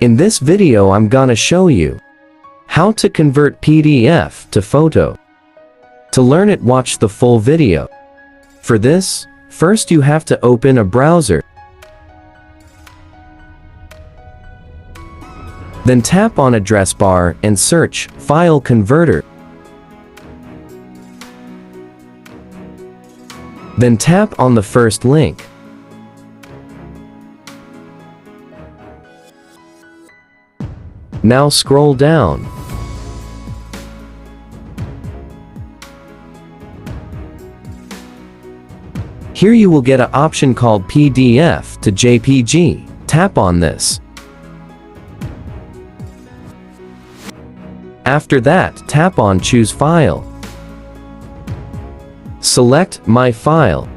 In this video I'm gonna show you how to convert PDF to photo. To learn it, watch the full video. For this, first you have to open a browser. Then tap on address bar and search File Converter. Then tap on the first link. Now scroll down. Here you will get an option called PDF to JPG. Tap on this. After that, tap on Choose File. Select My File.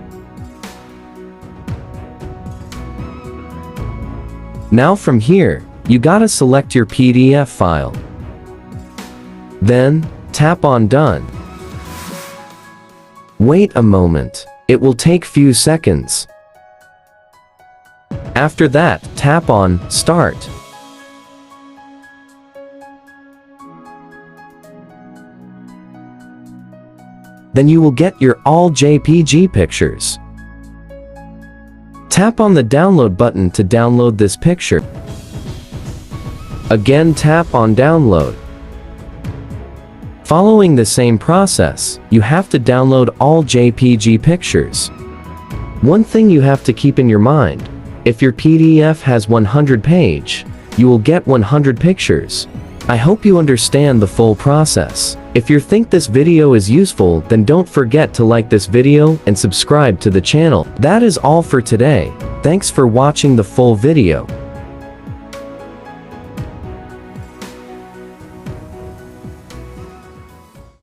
Now from here, you gotta select your PDF file. Then, tap on Done. Wait a moment. It will take few seconds. After that, tap on Start. Then you will get your all JPG pictures. Tap on the download button to download this picture. Again, tap on Download. Following the same process, you have to download all JPG pictures. One thing you have to keep in your mind, if your PDF has 100 pages, you will get 100 pictures. I hope you understand the full process. If you think this video is useful, then don't forget to like this video and subscribe to the channel. That is all for today. Thanks for watching the full video.